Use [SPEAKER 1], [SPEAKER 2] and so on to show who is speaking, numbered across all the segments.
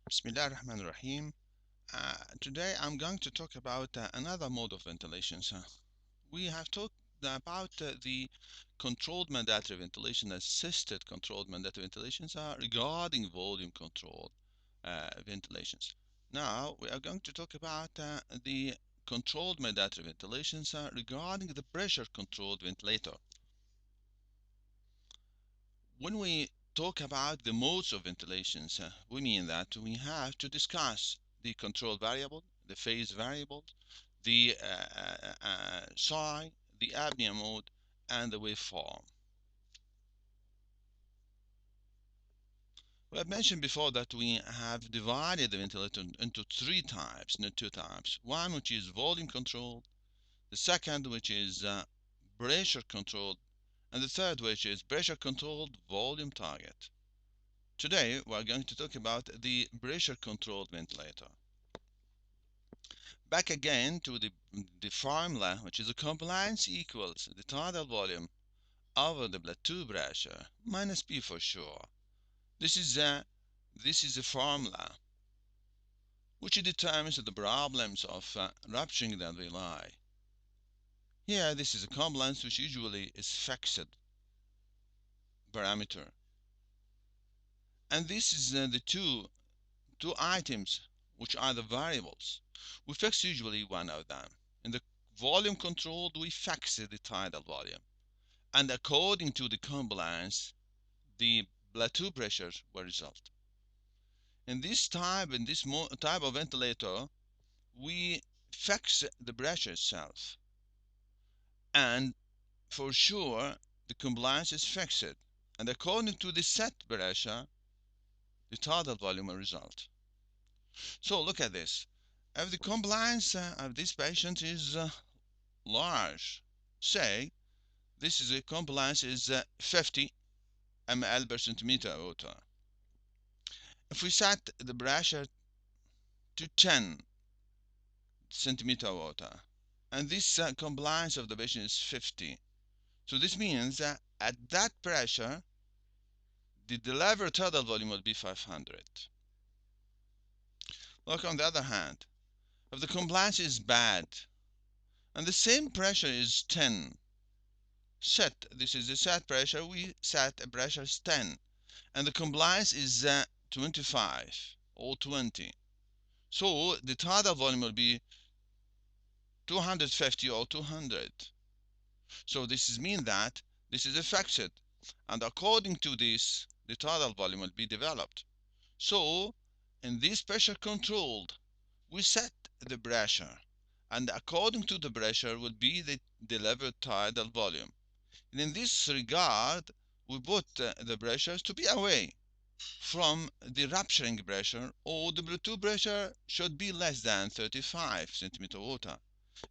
[SPEAKER 1] Bismillah ar-Rahman ar-Rahim. Today I'm going to talk about another mode of ventilation. So we have talked about the controlled mandatory ventilation, assisted controlled mandatory ventilations regarding volume controlled ventilations. Now we are going to talk about the controlled mandatory ventilations regarding the pressure controlled ventilator. When we talk about the modes of ventilations, we mean that we have to discuss the control variable, the phase variable, the psi, the apnea mode, and the waveform. We have mentioned before that we have divided the ventilator into three types, not two types. One which is volume controlled, the second which is pressure controlled, and the third which is pressure controlled volume target. Today we are going to talk about the pressure controlled ventilator. Back again to the formula, which is a compliance equals the total volume over the plateau pressure minus P for sure. This is a formula which determines the problems of rupturing the alveoli. Here this is a compliance which usually is fixed parameter, and this is the two items which are the variables. We fix usually one of them. In the volume controlled, we fix the tidal volume, and according to the compliance, the plateau pressure will result. In this type of ventilator, we fix the pressure itself, and for sure the compliance is fixed, and according to the set pressure, the tidal volume will result. So look at this. If the compliance of this patient is large, say this is a compliance is 50 ml per centimeter water. If we set the pressure to 10 centimeter water, and this compliance of the patient is 50, so this means that at that pressure the delivered total volume will be 500. Look, on the other hand, if the compliance is bad and the same pressure is 10, this is the set pressure, we set a pressure is 10, and the compliance is 25 or 20, so the total volume will be 250 or 200. So this means that this is affected, and according to this the total volume will be developed. So in this pressure controlled, we set the pressure, and according to the pressure will be the delivered tidal volume. And in this regard, we put the pressures to be away from the rupturing pressure, or the plateau pressure should be less than 35 centimeter water.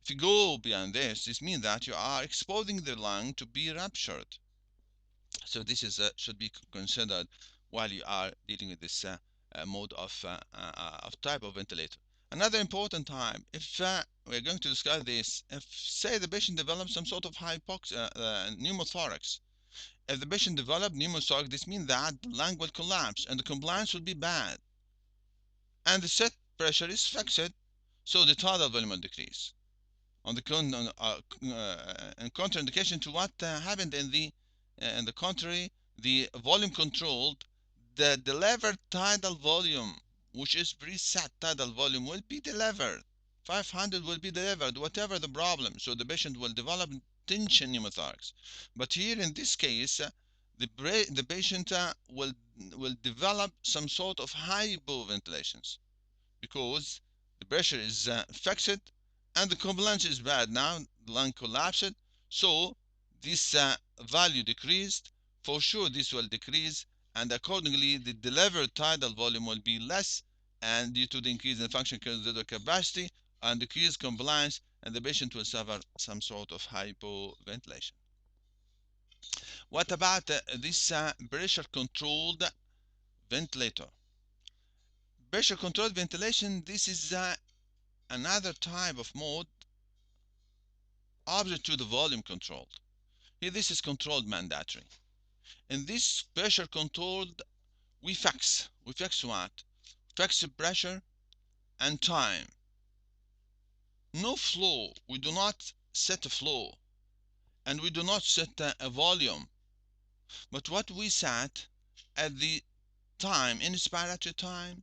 [SPEAKER 1] If you go beyond this means that you are exposing the lung to be ruptured. So this is should be considered while you are dealing with this mode of type of ventilator. Another important time, if we're going to discuss this, if say the patient develops some sort of pneumothorax. If the patient develops pneumothorax, this means that the lung will collapse and the compliance will be bad, and the set pressure is fixed, so the total volume will decrease. On the contraindication to what happened in the contrary, the volume controlled, the delivered tidal volume, which is preset tidal volume, will be delivered. 500 will be delivered, whatever the problem. So the patient will develop tension pneumothorax. But here in this case, the patient will develop some sort of hypoventilations, because the pressure is fixed and the compliance is bad. Now the lung collapsed, so this value decreased. For sure this will decrease, and accordingly the delivered tidal volume will be less, and due to the increase in functional capacity, and decrease compliance, and the patient will suffer some sort of hypoventilation. What about this pressure controlled ventilator? Pressure controlled ventilation, this is another type of mode opposite to the volume controlled. Here this is controlled mandatory. In this pressure controlled, we fix what? Fix pressure and time. No flow. We do not set a flow, and we do not set a volume. But what we set at the time, inspiratory time,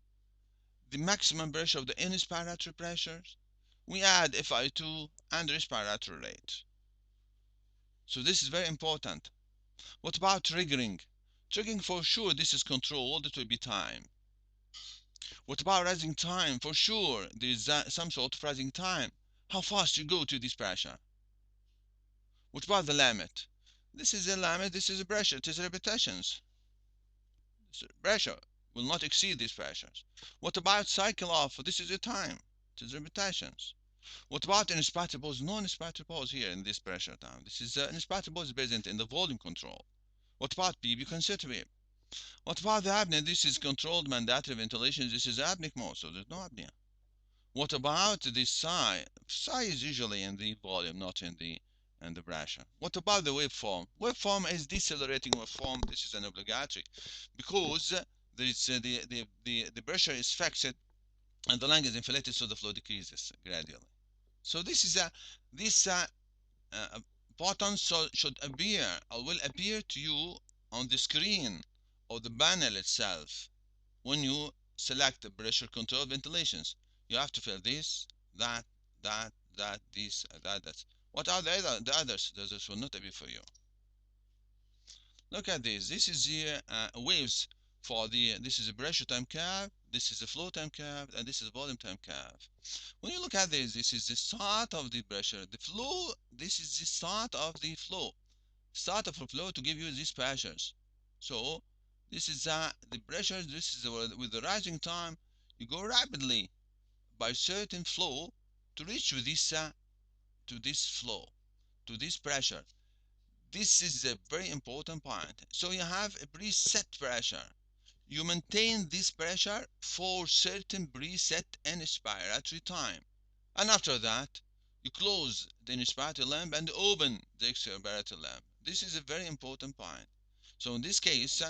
[SPEAKER 1] the maximum pressure of the inspiratory pressures, we add FI2 and respiratory rate. So this is very important. What about triggering? Triggering, for sure, this is controlled, it will be time. What about rising time? For sure, there is some sort of rising time. How fast you go to this pressure. What about the limit? This is a limit, this is a pressure, it is repetitions. Pressure will not exceed these pressures. What about cycle off? This is a time, it is repetitions. What about inspiratory pause? No inspiratory pause here in this pressure time. This is inspiratory pause present in the volume control. What about PEEP? You can set PEEP. What about the apnea? This is controlled mandatory ventilation. This is apneic mode, so there's no apnea. What about the psi? Psi is usually in the volume, not in the pressure. What about the waveform? Waveform is decelerating waveform. This is an obligatory because the pressure is fixed and the lung is inflated, so the flow decreases gradually. So this is this button should appear or will appear to you on the screen or the panel itself when you select the pressure control ventilations. You have to fill this, that, this, that. What are the others? The others will not appear for you. Look at this. This is the waves for the. This is a pressure time curve. This is a flow time curve, and this is a volume time curve. When you look at this is the start of the pressure. The flow. This is the start of the flow. Start of the flow to give you these pressures. So this is the pressure. This is with the rising time. You go rapidly by certain flow to reach to this flow, to this pressure. This is a very important point. So you have a preset pressure. You maintain this pressure for certain preset inspiratory time. And after that, you close the inspiratory lamp and open the expiratory lamp. This is a very important point. So in this case,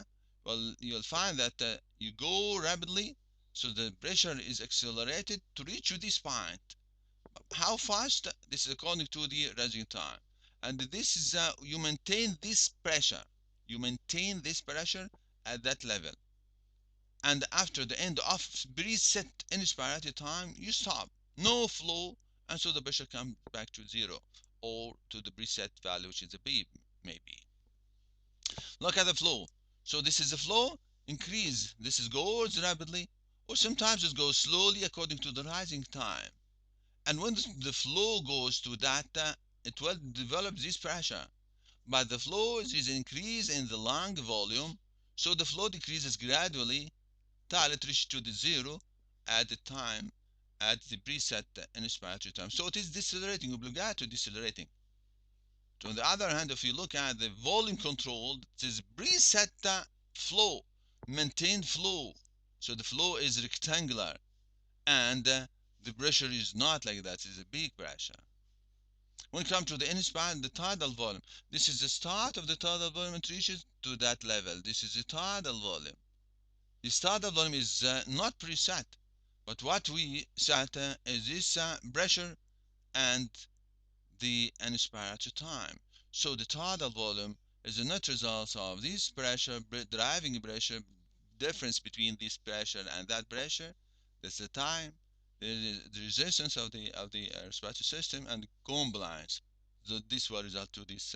[SPEAKER 1] well, you'll find that you go rapidly, so the pressure is accelerated to reach this point. How fast? This is according to the rising time. And this is you maintain this pressure. You maintain this pressure at that level. And after the end of preset inspiratory time, you stop. No flow, and so the pressure comes back to zero or to the preset value, which is a B maybe. Look at the flow. So this is the flow, increase. This is goes rapidly, or sometimes it goes slowly according to the rising time. And when the flow goes to that, it will develop this pressure. But the flow is increase in the lung volume, so the flow decreases gradually till it reaches to the zero at the time, at the preset inspiratory time. So it is decelerating, obligatory decelerating. So on the other hand, if you look at the volume controlled, it is preset flow, maintained flow. So the flow is rectangular, and the pressure is not like that, it's a big pressure. When it comes to the inspire, the tidal volume, this is the start of the tidal volume, it reaches to that level. This is the tidal volume. The tidal volume is not preset, but what we set is this pressure and the inspiratory time. So the tidal volume is the net result of this pressure, driving pressure, difference between this pressure and that pressure. That's the time, the resistance of the respiratory system, and the compliance. So this will result to this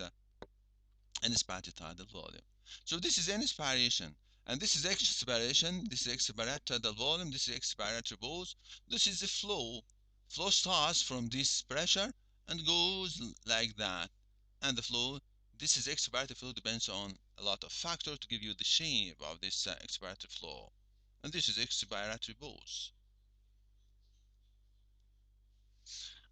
[SPEAKER 1] inspiratory tidal volume. So this is inspiration, and this is expiration. This is expiratory tidal volume. This is expiratory pause. This is the flow. Flow starts from this pressure and goes like that, and the flow. This is expiratory flow depends on a lot of factors to give you the shape of this expiratory flow, and this is expiratory pause.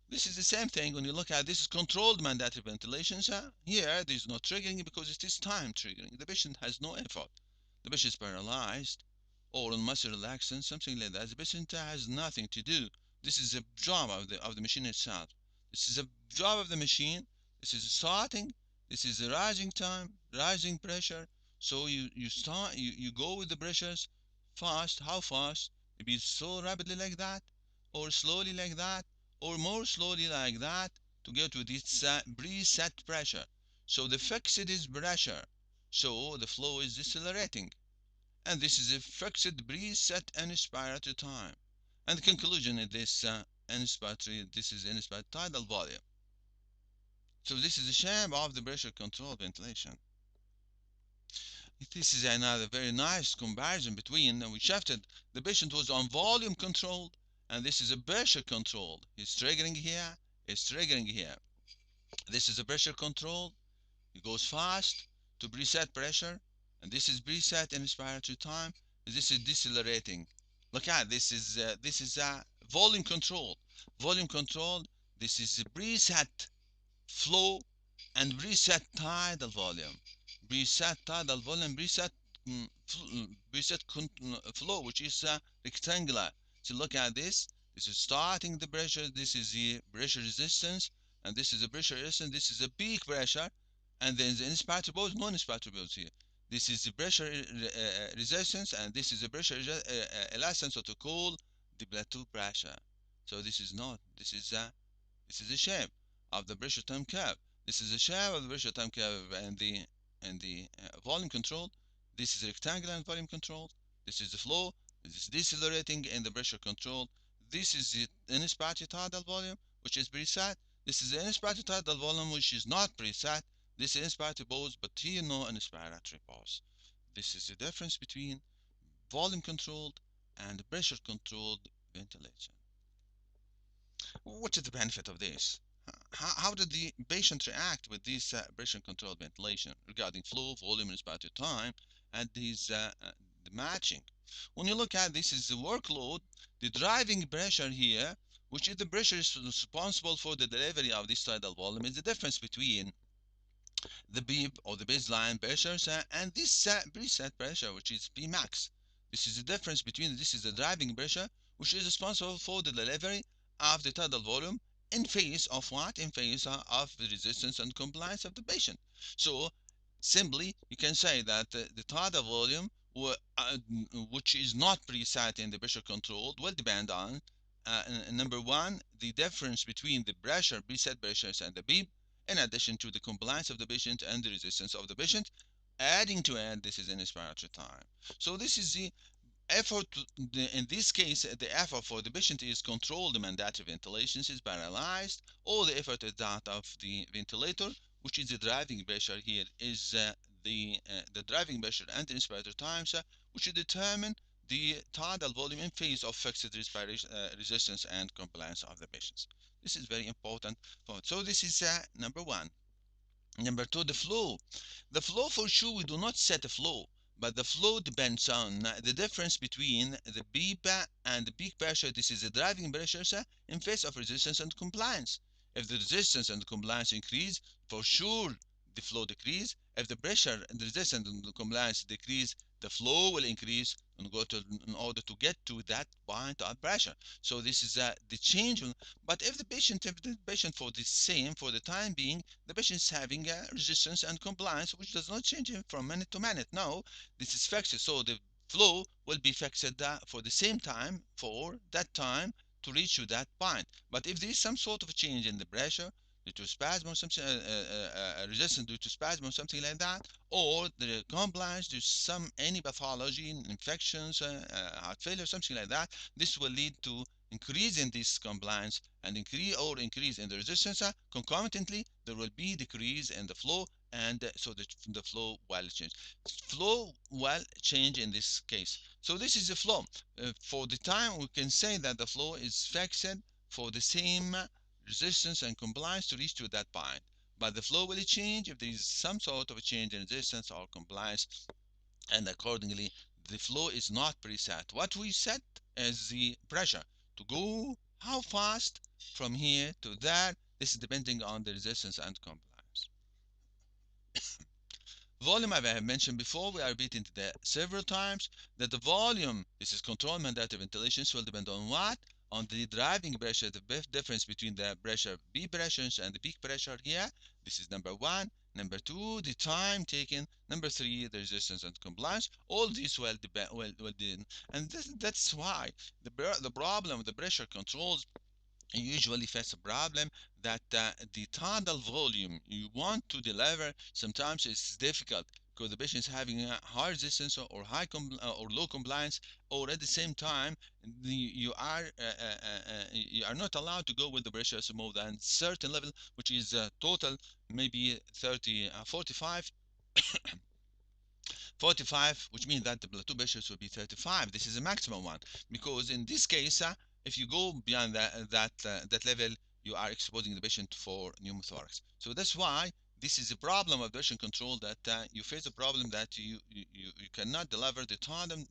[SPEAKER 1] This is the same thing when you look at this is controlled mandatory ventilation. So here there's no triggering because it is time triggering. The patient has no effort. The patient is paralyzed or on muscle relaxant, something like that. The patient has nothing to do. This is a job of the machine itself. This is a job of the machine. This is starting. This is a rising time, rising pressure. So you go with the pressures fast. How fast? Maybe so rapidly like that, or slowly like that, or more slowly like that to get to this preset pressure. So the fixed is pressure. So the flow is decelerating, and this is a fixed preset inspiratory time. And the conclusion is this this is inspiratory tidal volume. So this is a shape of the pressure controlled ventilation. This is another very nice comparison between, we shifted, the patient was on volume controlled, and this is a pressure controlled. He's triggering here, he's triggering here. This is a pressure control. It goes fast to preset pressure, and this is preset inspiratory time. This is decelerating. Look at this is volume control. Volume control. This is preset flow and preset tidal volume. Preset tidal volume, preset flow, which is rectangular. So look at this. This is starting the pressure. This is the pressure resistance, and this is the pressure resistance. This is the peak pressure, and then the inspirable, non-inspirable here. This is the pressure resistance, and this is the pressure elastance, or to call the plateau pressure. So this is not. This is the shape of the pressure time curve. This is the shape of the pressure time curve and the volume control. This is rectangular and volume control. This is the flow. This is decelerating in the pressure control. This is the inspiratory tidal volume, which is preset. This is the inspiratory tidal volume, which is not preset. This is inspiratory pause, but here no inspiratory pause. This is the difference between volume controlled and pressure controlled ventilation. What is the benefit of this? How did the patient react with this pressure controlled ventilation regarding flow, volume, respiratory time, and the matching? When you look at this is the workload, the driving pressure here, which is the pressure is responsible for the delivery of this tidal volume, is the difference between the beep or the baseline pressure and this preset pressure, which is P max. This is the difference between this is the driving pressure, which is responsible for the delivery of the tidal volume in phase of what? In phase of the resistance and compliance of the patient. So simply you can say that the tidal volume which is not preset in the pressure controlled will depend on number one, the difference between the pressure preset pressures and the beep, in addition to the compliance of the patient and the resistance of the patient. Adding to it, this is an inspiratory time. So this is the effort. In this case, the effort for the patient is controlled. The mandatory ventilation is paralyzed. All the effort is that of the ventilator, which is the driving pressure here, is the driving pressure and the inspiratory times, which determine the tidal volume in phase of fixed respiration resistance and compliance of the patients. This is very important. So this is number one. Number two, the flow. The flow, for sure, we do not set a flow, but the flow depends on the difference between the beep and the peak pressure. This is the driving pressure in face of resistance and compliance. If the resistance and compliance increase, for sure the flow decrease. If the pressure and the resistance and the compliance decrease, the flow will increase in order to get to that point of pressure. So this is the change. But if the patient for the same for the time being, the patient is having resistance and compliance, which does not change from minute to minute. No, this is fixed. So the flow will be fixed for the same time for that time to reach to that point. But if there is some sort of change in the pressure due to spasm or something, resistance due to spasm or something like that, or the compliance due to some any pathology, infections, heart failure, something like that, this will lead to increase in this compliance and increase in the resistance. Concomitantly, there will be decrease in the flow, and so the flow will change. Flow will change in this case. So this is the flow. For the time, we can say that the flow is fixed for the same resistance and compliance to reach to that point. But the flow will change if there is some sort of a change in resistance or compliance, and accordingly the flow is not preset. What we set is the pressure to go How fast from here to there? This is depending on the resistance and compliance. Volume, as I have mentioned before, we are repeating that several times, that the volume, this is control mandated ventilation, will depend on what? On the driving pressure, the difference between the pressure, B pressures and the peak pressure here. This is number one. Number two, the time taken. Number three, the resistance and compliance. All these will depend, and that's why the problem with the pressure controls usually face a problem that the total volume you want to deliver sometimes is difficult because the patient is having a high resistance or or low compliance, or at the same time you are not allowed to go with the pressures more than certain level, which is total maybe 30 45, 45, which means that the plateau pressures will be 35. This is a maximum one, because in this case, if you go beyond that level, you are exposing the patient for pneumothorax. So that's why this is a problem of version control, that you face a problem that you cannot deliver the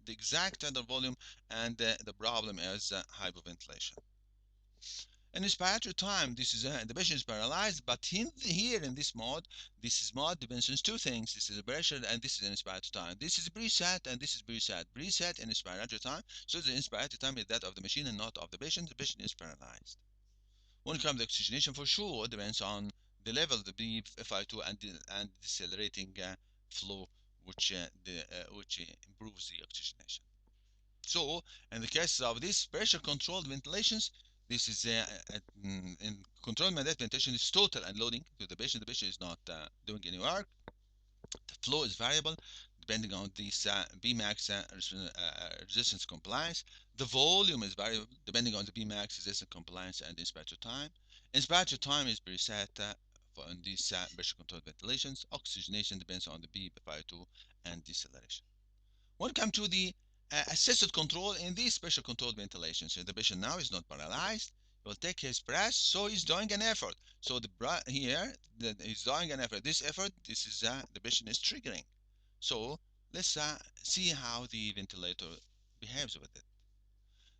[SPEAKER 1] exact tandem volume, and the problem is hypoventilation. In respiratory time, this is the patient is paralyzed, but here in this mode, this is mode dimensions two things. This is the pressure and this is in respiratory time. This is preset and this is preset. Preset in respiratory time. So the inspiratory time is that of the machine and not of the patient. The patient is paralyzed. When it comes to oxygenation, for sure, it depends on the level of the FI2 and decelerating flow, which improves the oxygenation. So, in the case of this pressure controlled ventilations, this is in controlled mandated ventilation is total unloading to the patient. The patient is not doing any work. The flow is variable depending on this Bmax resistance compliance. The volume is variable depending on the Bmax resistance compliance and inspector time. Inspector time is preset for these pressure controlled ventilations. Oxygenation depends on the B2 and deceleration. When it comes to the assisted control in this pressure controlled ventilation, so the patient now is not paralyzed, he will take his breath, so he's doing an effort. So the here, he's doing an effort. This effort, this is the patient is triggering. So let's see how the ventilator behaves with it.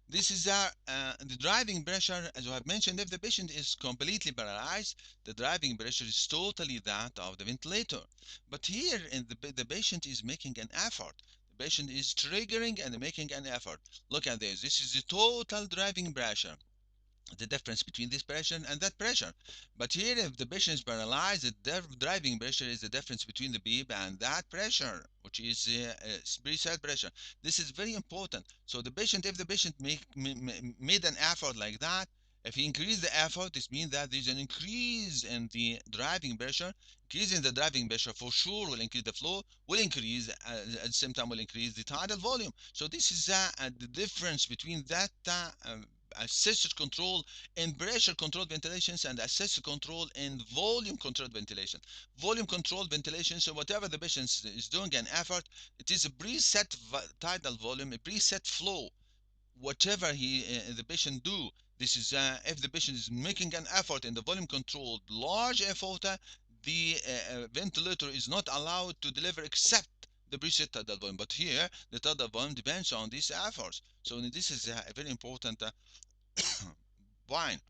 [SPEAKER 1] This is the driving pressure, as I have mentioned. If the patient is completely paralyzed, the driving pressure is totally that of the ventilator. But here, the patient is making an effort. The patient is triggering and making an effort. Look at this. This is the total driving pressure, the difference between this pressure and that pressure. But here, if the patient is paralyzed, the driving pressure is the difference between the beep and that pressure, which is preset pressure. This is very important. So the patient, if the patient made an effort like that, if he increased the effort, this means that there's an increase in the driving pressure. Increasing the driving pressure for sure will increase the flow, will increase at the same time will increase the tidal volume. So this is the difference between that assisted control in pressure controlled ventilations and assisted control in volume controlled ventilation. Volume controlled ventilation, so whatever the patient is doing an effort, it is a preset tidal volume, a preset flow. Whatever the patient do, this is if the patient is making an effort in the volume controlled large effort, the ventilator is not allowed to deliver except the preset tidal volume. But here the tidal volume depends on these efforts. So this is a very important point.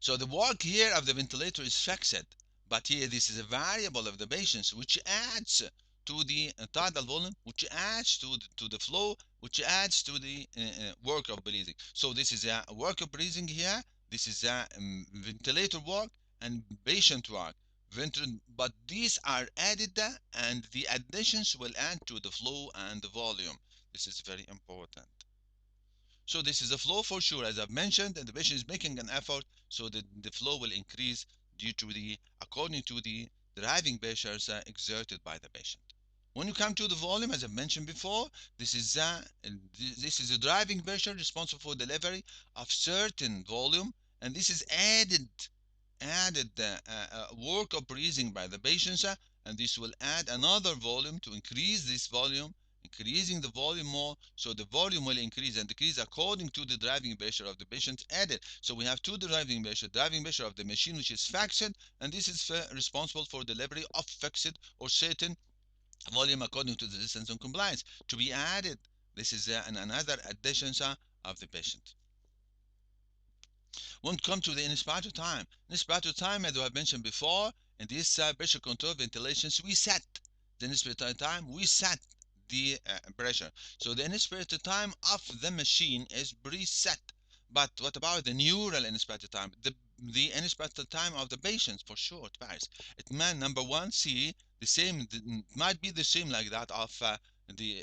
[SPEAKER 1] So the work here of the ventilator is fixed, but here this is a variable of the patients, which adds to the tidal volume, which adds to the flow, which adds to the work of breathing. So this is a work of breathing here. This is a ventilator work and patient work. But these are added, and the additions will add to the flow and the volume. This is very important. So this is a flow for sure, as I've mentioned, and the patient is making an effort, so the flow will increase due to according to the driving pressures exerted by the patient. When you come to the volume, as I mentioned before, this is a driving pressure responsible for delivery of certain volume, and this is added work of breathing by the patients, and this will add another volume to increase this volume, increasing the volume more, so the volume will increase and decrease according to the driving pressure of the patient added. So we have two driving pressure of the machine, which is fixed, and this is responsible for delivery of fixed or certain volume according to the distance and compliance to be added. This is another addition of the patient. When it comes to the inspirator time, as I have mentioned before, in this pressure control ventilations, we set the inspirator time, we set the pressure. So the inspirator time of the machine is preset. But what about the neural inspirator time? The inspirator time of the patients, for sure, it varies. It may, number one, see the same, it might be the same like that of the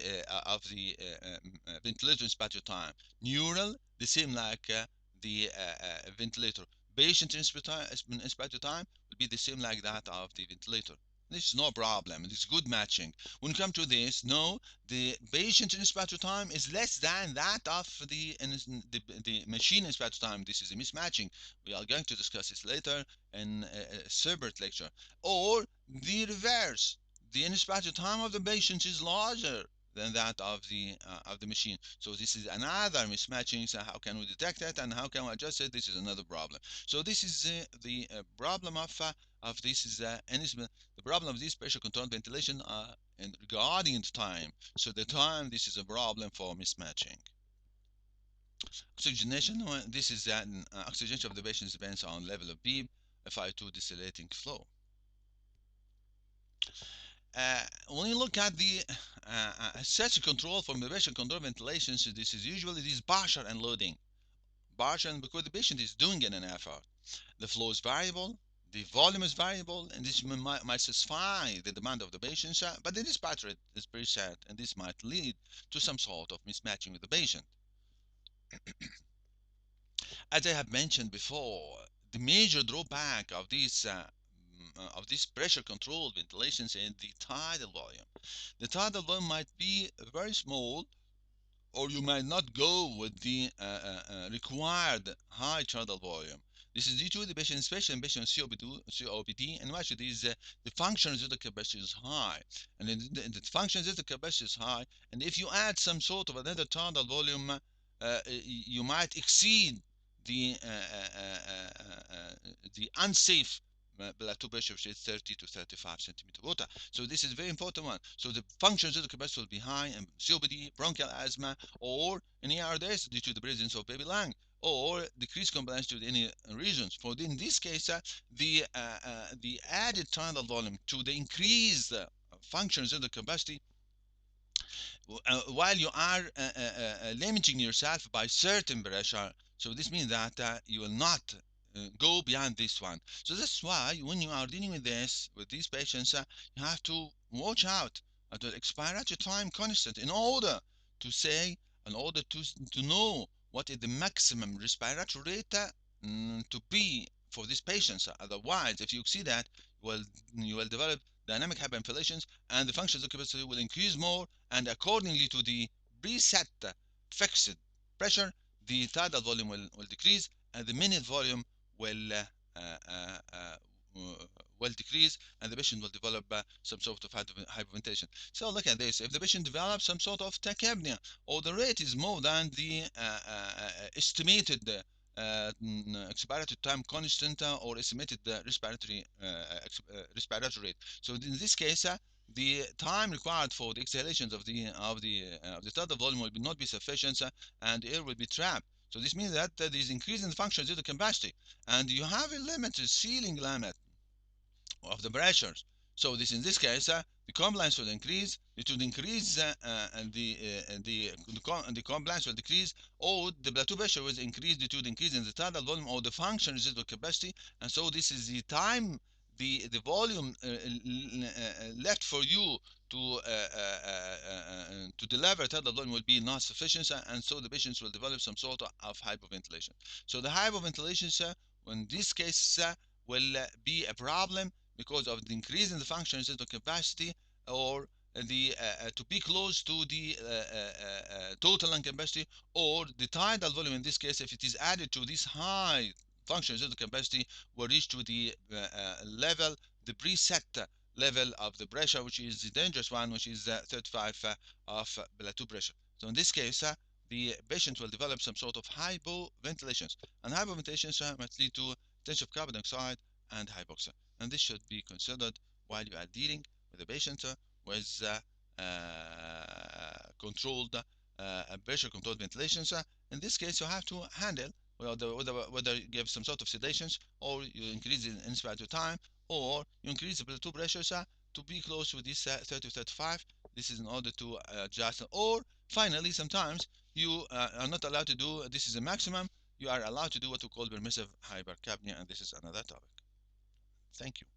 [SPEAKER 1] ventilator inspirator time. Neural, the same like the ventilator. Patient inspirator time will be the same like that of the ventilator. This is no problem. It's good matching. When it comes to this, no, the patient inspirator time is less than that of the machine inspirator time. This is a mismatching. We are going to discuss this later in a separate lecture. Or the reverse. The inspirator time of the patient is larger than that of the machine. So this is another mismatching. So how can we detect it and how can we adjust it? This is another problem. So this is the problem of this is the problem of this pressure controlled ventilation and regarding the time. So the time, this is a problem for mismatching. Oxygenation, this is an oxygenation of the patient depends on level of beep, Fi2 decelerating flow. When you look at the session control from the patient control ventilation, so this is usually this partial unloading. Partial because the patient is doing an effort. The flow is variable, the volume is variable, and this might satisfy the demand of the patient, but the dispatch rate is preset, and this might lead to some sort of mismatching with the patient. As I have mentioned before, the major drawback of this pressure controlled ventilations is the tidal volume. The tidal volume might be very small, or you might not go with the required high tidal volume. This is due to the patient, especially in patient COPD, and which is the function resistor capacity is high, and the function resistor capacity is high, and if you add some sort of another tidal volume, you might exceed the unsafe plateau pressure, which is 30 to 35 centimeter water. So this is a very important one. So the functions of the capacity will be high in COPD, bronchial asthma, or in ARDS due to the presence of baby lung, or decreased compliance to any regions. For in this case, the added tidal volume to the increased functions of the capacity while you are limiting yourself by certain pressure. So this means that you will not go beyond this one. So that's why when you are dealing with this, with these patients, you have to watch out at the expiratory time constant in order to say, in order to know what is the maximum respiratory rate to be for these patients. Otherwise, if you exceed that, well, you will develop dynamic hyperinflations, and the functions of capacity will increase more, and accordingly to the preset fixed pressure, the tidal volume will decrease, and the minute volume will will decrease, and the patient will develop some sort of hyperventilation. So look at this. If the patient develops some sort of tachypnea, or the rate is more than the estimated expiratory time constant or estimated respiratory rate. So in this case, the time required for the exhalations of the tidal volume will not be sufficient, and air will be trapped. So this means that there is increase in the functions of the capacity, and you have a limit, a ceiling limit of the pressures. So this in this case, the compliance will increase. It will increase, and the compliance will decrease, or the plateau pressure will increase due to the increase in the tidal volume or the function residual capacity. And so this is the time, the volume left for you to deliver tidal volume will be not sufficient, and so the patients will develop some sort of hypoventilation. So the hypoventilation, in this case, will be a problem because of the increase in the functional capacity, or the to be close to the total lung capacity, or the tidal volume. In this case, if it is added to this high functional capacity, will reach to the level, the preset level of the pressure, which is the dangerous one, which is 35 of plateau pressure. So in this case, the patient will develop some sort of hypoventilations, and hypoventilations might lead to tension of carbon dioxide and hypoxia, and this should be considered while you are dealing with a patient with controlled pressure controlled ventilations. In this case, you have to handle whether you give some sort of sedations, or you increase the inspiratory time, or you increase the plateau pressure, sir, to be close with this 30 35. This is in order to adjust. Or finally, sometimes you are not allowed to do this is a maximum. You are allowed to do what we call permissive hypercapnia, and this is another topic. Thank you.